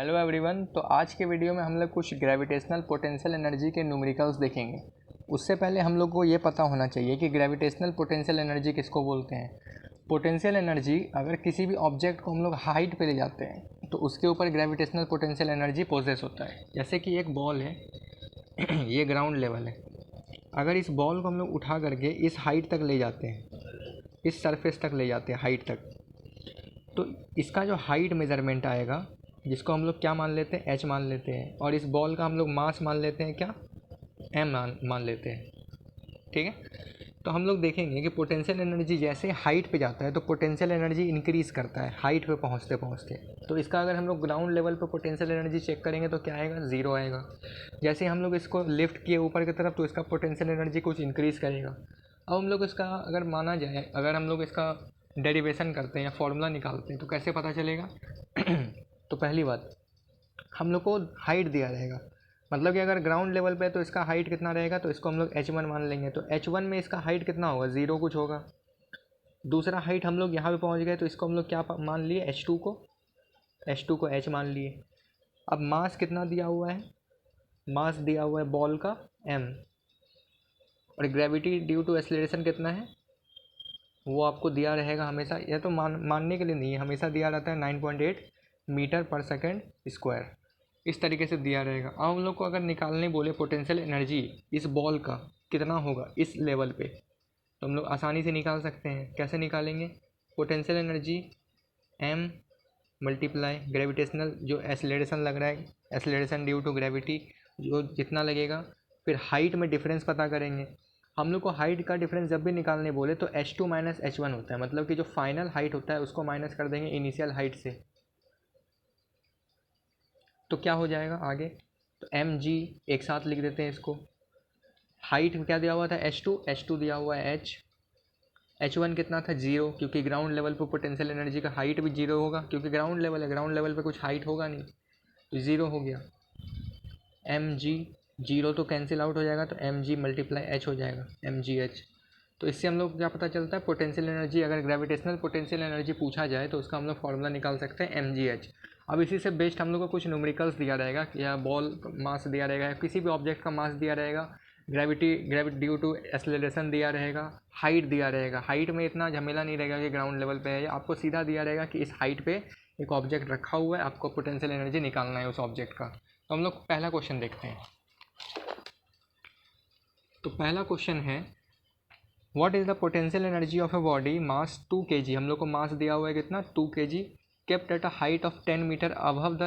Hello everyone. तो आज के वीडियो में हम लोग कुछ ग्रेविटेशनल पोटेंशियल एनर्जी के न्यूमेरिकल्स देखेंगे। उससे पहले हम लोग को ये पता होना चाहिए कि ग्रेविटेशनल पोटेंशियल एनर्जी किसको बोलते हैं। पोटेंशियल एनर्जी अगर किसी भी ऑब्जेक्ट को हम लोग हाइट पे ले जाते हैं तो उसके ऊपर ग्रेविटेशनल पोटेंशियल एनर्जी पोजेस होता है। जैसे कि एक बॉल है ये ग्राउंड लेवल है। अगर इस बॉल को हम लोग उठा करके इस हाइट तक ले जाते हैं, इस सरफेस तक ले जाते हैं हाइट तक, तो इसका जो हाइट मेज़रमेंट आएगा, जिसको हम लोग क्या मान लेते हैं, एच मान लेते हैं, और इस बॉल का हम लोग मास मान लेते हैं, क्या, एम मान लेते हैं। ठीक है। तो हम लोग देखेंगे कि पोटेंशियल एनर्जी जैसे हाइट पे जाता है तो पोटेंशियल एनर्जी इंक्रीज़ करता है हाइट पे पहुंचते पहुंचते। तो इसका अगर हम लोग ग्राउंड लेवल पे पोटेंशियल एनर्जी चेक करेंगे तो क्या आएगा, ज़ीरो आएगा। जैसे हम लोग इसको लिफ्ट किए ऊपर की तरफ तो इसका पोटेंशियल एनर्जी कुछ इंक्रीज़ करेगा। अब हम लोग इसका अगर माना जाए, अगर हम लोग इसका डेरिवेशन करते हैं या फॉर्मूला निकालते हैं तो कैसे पता चलेगा तो पहली बात, हम लोग को हाइट दिया रहेगा, मतलब कि अगर ग्राउंड लेवल पे है तो इसका हाइट कितना रहेगा, तो इसको हम लोग h1 मान लेंगे। तो h1 में इसका हाइट कितना होगा, ज़ीरो कुछ होगा। दूसरा हाइट हम लोग यहाँ पे पहुँच गए तो इसको हम लोग क्या मान लिए, h2 को h मान लिए। अब मास कितना दिया हुआ है, मास दिया हुआ है बॉल का m, और ग्रेविटी ड्यू टू एक्सेलरेशन कितना है वो आपको दिया रहेगा हमेशा। यह तो मानने के लिए नहीं है, हमेशा दिया रहता है 9.8 मीटर पर सेकेंड स्क्वायर, इस तरीके से दिया रहेगा। अब हम लोग को अगर निकालने बोले पोटेंशियल एनर्जी इस बॉल का कितना होगा इस लेवल पे, तो हम लोग आसानी से निकाल सकते हैं। कैसे निकालेंगे, potential energy m multiply gravitational जो एक्सेलरेशन लग रहा है, एक्सेलरेशन ड्यू टू ग्रेविटी जो जितना लगेगा, फिर हाइट में डिफरेंस पता करेंगे। हम लोग को हाइट का डिफरेंस जब भी निकालने बोले तो h2 माइनस h1 होता है, मतलब कि जो फाइनल हाइट होता है उसको माइनस कर देंगे इनिशियल हाइट से, तो क्या हो जाएगा आगे, तो एम जी एक साथ लिख देते हैं इसको। हाइट क्या दिया हुआ था, h2 दिया हुआ है h1 कितना था, जीरो, क्योंकि ग्राउंड लेवल पर पोटेंशियल एनर्जी का हाइट भी जीरो होगा, क्योंकि ग्राउंड लेवल है, ग्राउंड लेवल पे कुछ हाइट होगा नहीं, तो ज़ीरो हो गया। एम जी जीरो तो कैंसिल आउट हो जाएगा, तो एम जी मल्टीप्लाई एच हो जाएगा, एम जी एच। तो इससे हम लोग क्या पता चलता है, पोटेंशियल एनर्जी, अगर ग्रेविटेशनल पोटेंशियल एनर्जी पूछा जाए तो उसका हम लोग फार्मूला निकाल सकते हैं एम जी एच। अब इसी से बेस्ड हम लोग को कुछ न्यूमेरिकल्स दिया रहेगा, या बॉल मास दिया रहेगा, या किसी भी ऑब्जेक्ट का मास दिया रहेगा, ग्रेविटी ड्यू टू एक्सेलरेशन दिया रहेगा, हाइट दिया रहेगा। हाइट में इतना झमेला नहीं रहेगा कि ग्राउंड लेवल पे है, आपको सीधा दिया रहेगा कि इस हाइट पे एक ऑब्जेक्ट रखा हुआ है, आपको पोटेंशियल एनर्जी निकालना है उस ऑब्जेक्ट का। तो हम लोग पहला क्वेश्चन देखते हैं। तो पहला क्वेश्चन है, what is the potential energy of a body mass 2 kg। हम लोग को मास दिया हुआ है कितना, 2 kg, kept at a height of 10 metre above the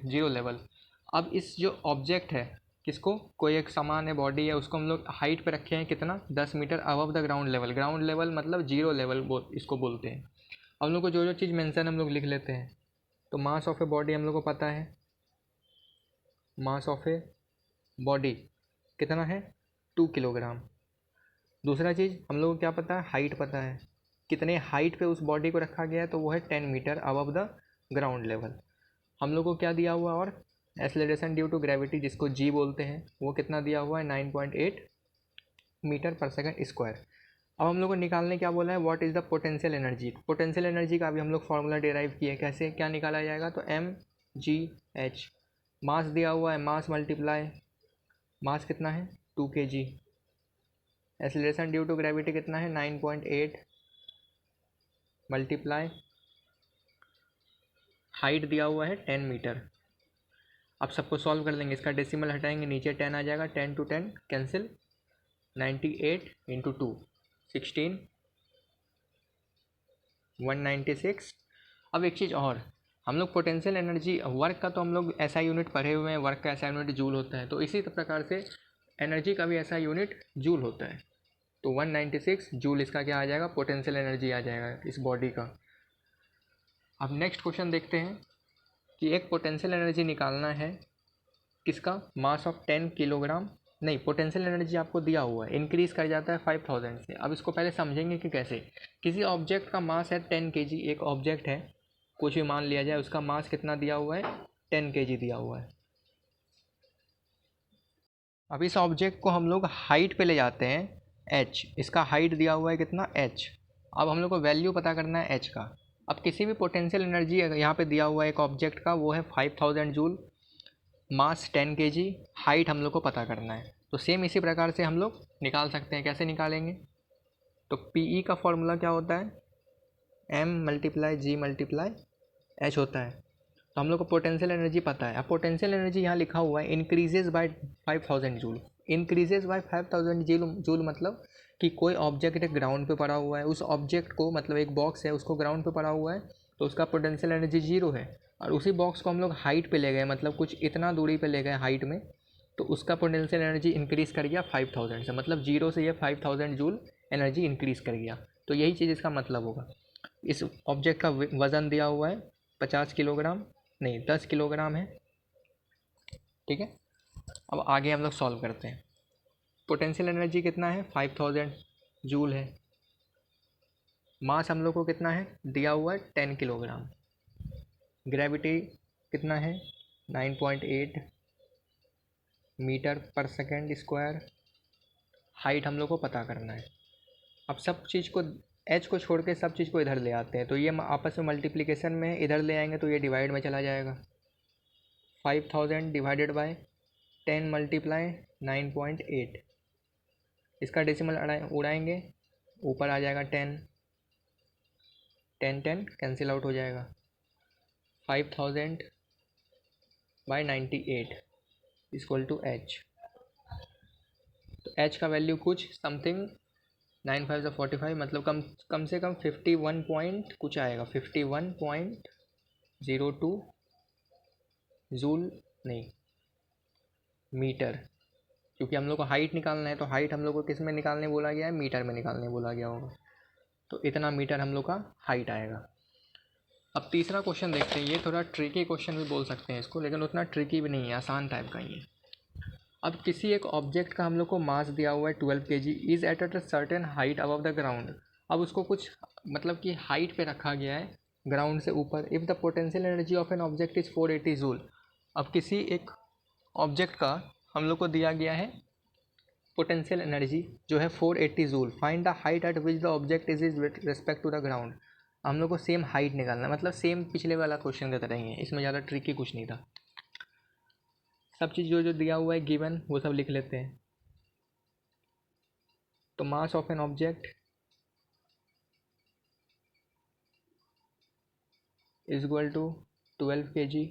zero level. अब इस जो ऑब्जेक्ट है, किसको, कोई एक सामान है, बॉडी है, उसको हम लोग हाइट पे रखे हैं कितना, 10 metre above the ground level. Ground level मतलब जीरो लेवल इसको बोलते हैं। हम लोग को जो चीज़ मेंशन हम लोग लिख लेते हैं। तो मास ऑफ ए बॉडी हम लोग को पता है, मास ऑफ ए बॉडी कितना है, 2 किलोग्राम। दूसरा चीज़ हम लोग को क्या पता है, हाइट पता है, कितने हाइट पे उस बॉडी को रखा गया है, तो वो है 10 metre above the ground level. हम लोग को क्या दिया हुआ, और एक्सेलरेशन ड्यू टू ग्रेविटी जिसको जी बोलते हैं, वो कितना दिया हुआ है, 9.8 मीटर पर सेकंड स्क्वायर। अब हम लोग को निकालने क्या बोला है, what is the potential energy. Potential energy का अभी हम लोग फार्मूला डिराइव किए, कैसे क्या निकाला जाएगा, तो एम जी एच, मास दिया हुआ है, मास मल्टीप्लाई, मास कितना है 2 kg, acceleration due to gravity कितना है 9.8 मल्टीप्लाई, हाइट दिया हुआ है 10 मीटर। अब सबको सॉल्व कर लेंगे, इसका डेसिमल हटाएंगे, नीचे 10 आ जाएगा, 10 to 10 कैंसिल, 98 इंटू 2 16 196। अब एक चीज़ और, हम लोग पोटेंशियल एनर्जी वर्क का तो हम लोग ऐसा यूनिट पढ़े हुए हैं, वर्क का ऐसा यूनिट जूल होता है, तो इसी प्रकार से एनर्जी का भी ऐसा यूनिट जूल होता है। तो 196 जूल इसका क्या आ जाएगा, पोटेंशियल एनर्जी आ जाएगा इस बॉडी का। अब नेक्स्ट क्वेश्चन देखते हैं कि एक पोटेंशियल एनर्जी निकालना है, किसका, मास ऑफ 10 किलोग्राम, नहीं, पोटेंशियल एनर्जी आपको दिया हुआ है, इंक्रीज़ कर जाता है 5000 से। अब इसको पहले समझेंगे कि कैसे। किसी ऑब्जेक्ट का मास है 10 kg, एक ऑब्जेक्ट है, कुछ भी मान लिया जाए, उसका मास कितना दिया हुआ है, 10 kg दिया हुआ है। अब इस ऑब्जेक्ट को हम लोग हाइट पे ले जाते हैं h, इसका हाइट दिया हुआ है कितना, h। अब हम लोग को वैल्यू पता करना है h का। अब किसी भी पोटेंशियल एनर्जी यहाँ पे दिया हुआ है एक ऑब्जेक्ट का, वो है 5000 जूल, मास 10 kg, हाइट हम लोग को पता करना है। तो सेम इसी प्रकार से हम लोग निकाल सकते हैं। कैसे निकालेंगे? तो पी का फॉर्मूला क्या होता है? m×g×h होता है। तो हम लोग को पोटेंशियल एनर्जी पता है। अब पोटेंशियल एनर्जी यहाँ लिखा हुआ है increases by 5000 joule. Increases by 5000 joule मतलब कि कोई ऑब्जेक्ट ग्राउंड पे पड़ा हुआ है, उस ऑब्जेक्ट को, मतलब एक बॉक्स है, उसको ग्राउंड पे पड़ा हुआ है, तो उसका पोटेंशियल एनर्जी 0 है। और उसी बॉक्स को हम लोग हाइट पे ले गए, मतलब कुछ इतना दूरी पे ले गए हाइट में, तो उसका पोटेंशियल एनर्जी इंक्रीज़ कर गया 5000 से, मतलब 0 से ये 5000 जूल एनर्जी इंक्रीज़ कर गया। तो यही चीज़ इसका मतलब होगा। इस ऑब्जेक्ट का वज़न दिया हुआ है 50 किलोग्राम, नहीं 10 किलोग्राम है, ठीक है। अब आगे हम लोग सॉल्व करते हैं। पोटेंशियल एनर्जी कितना है? 5000 जूल है। मास हम लोग को कितना है? दिया हुआ है 10 किलोग्राम। ग्रेविटी कितना है? 9.8 मीटर पर सेकेंड स्क्वायर। हाइट हम लोग को पता करना है। अब सब चीज़ को, एच को छोड़ के सब चीज़ को इधर ले आते हैं, तो ये आपस में मल्टीप्लिकेशन में इधर ले आएंगे तो ये डिवाइड में चला जाएगा। 5000 डिवाइडेड बाय 10 मल्टीप्लाई 9.8, इसका डेसिमल उड़ाएंगे, ऊपर आ जाएगा 10, 10 कैंसिल आउट हो जाएगा। 5000 बाय 98 इक्वल टू एच। तो एच का वैल्यू कुछ समथिंग 9 5 45, मतलब कम से कम 51 पॉइंट कुछ आएगा, 51.02 जूल, नहीं मीटर, क्योंकि हम लोग को हाइट निकालना है। तो हाइट हम लोग को किस में निकालने बोला गया है? मीटर में निकालने बोला गया होगा। तो इतना मीटर हम लोग का हाइट आएगा। अब तीसरा क्वेश्चन देखते हैं। ये थोड़ा ट्रिकी क्वेश्चन भी बोल सकते हैं इसको, लेकिन उतना ट्रिकी भी नहीं है, आसान टाइप का ही है। अब किसी एक ऑब्जेक्ट का हम लोग को मास दिया हुआ है 12 kg, is at a certain height above the ground. अब उसको कुछ, मतलब कि हाइट पे रखा गया है ग्राउंड से ऊपर। If the potential energy of an object is 480 joule. अब किसी एक ऑब्जेक्ट का हम लोग को दिया गया है पोटेंशियल एनर्जी जो है 480 joule. Find the height at which the object is with respect to the ground. हम लोग को सेम हाइट निकालना है, मतलब सेम पिछले वाला क्वेश्चन की तरह ही है, इसमें ज़्यादा ट्रिकी कुछ नहीं था। सब चीज़ जो जो दिया हुआ है गिवन, वो सब लिख लेते हैं। तो mass of an object is equal to 12 kg,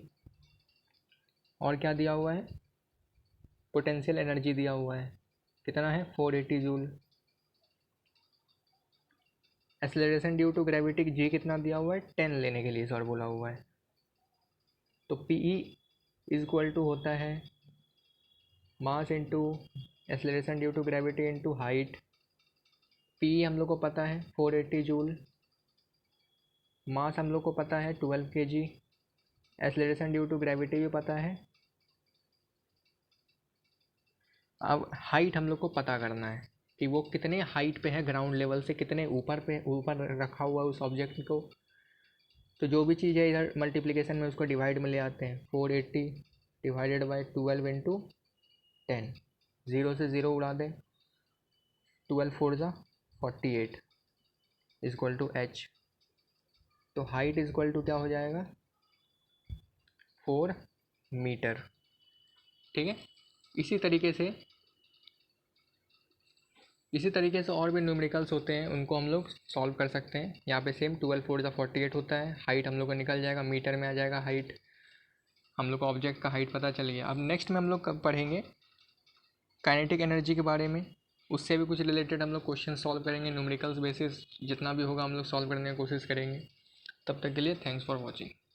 और क्या दिया हुआ है? पोटेंशियल एनर्जी दिया हुआ है, कितना है? 480 joule. Acceleration due to gravity G कितना दिया हुआ है? 10 लेने के लिए सर बोला हुआ है। तो पी इज इक्वल टू होता है mass into acceleration due to gravity into height. पी हम लोग को पता है 480 जूल, मास हम लोग को पता है 12 kg, acceleration due to gravity भी पता है। अब हाइट हम लोग को पता करना है कि वो कितने हाइट पे है ग्राउंड लेवल से, कितने ऊपर रखा हुआ है उस ऑब्जेक्ट को। तो जो भी चीज़ है इधर मल्टीप्लिकेशन में उसको डिवाइड में ले आते हैं। 480 डिवाइडेड बाई 12 इंटू 10, 0 से 0 उड़ा दें, 12 4 जा 48 इक्वल टू एच। तो हाइट इक्वल टू क्या हो जाएगा? 4 मीटर, ठीक है। इसी तरीके से और भी न्यूमेरिकल्स होते हैं, उनको हम लोग सॉल्व कर सकते हैं। यहाँ पे सेम 12 4 जा 48 होता है। हाइट हम लोग को निकल जाएगा, मीटर में आ जाएगा हाइट। हम लोग को ऑब्जेक्ट का हाइट पता चल गया। अब नेक्स्ट में हम लोग कब पढ़ेंगे काइनेटिक एनर्जी के बारे में, उससे भी कुछ रिलेटेड हम लोग क्वेश्चन सॉल्व करेंगे। न्यूमेरिकल्स बेसिस जितना भी होगा हम लोग सॉल्व करने की कोशिश करेंगे। तब तक के लिए थैंक्स फॉर वॉचिंग।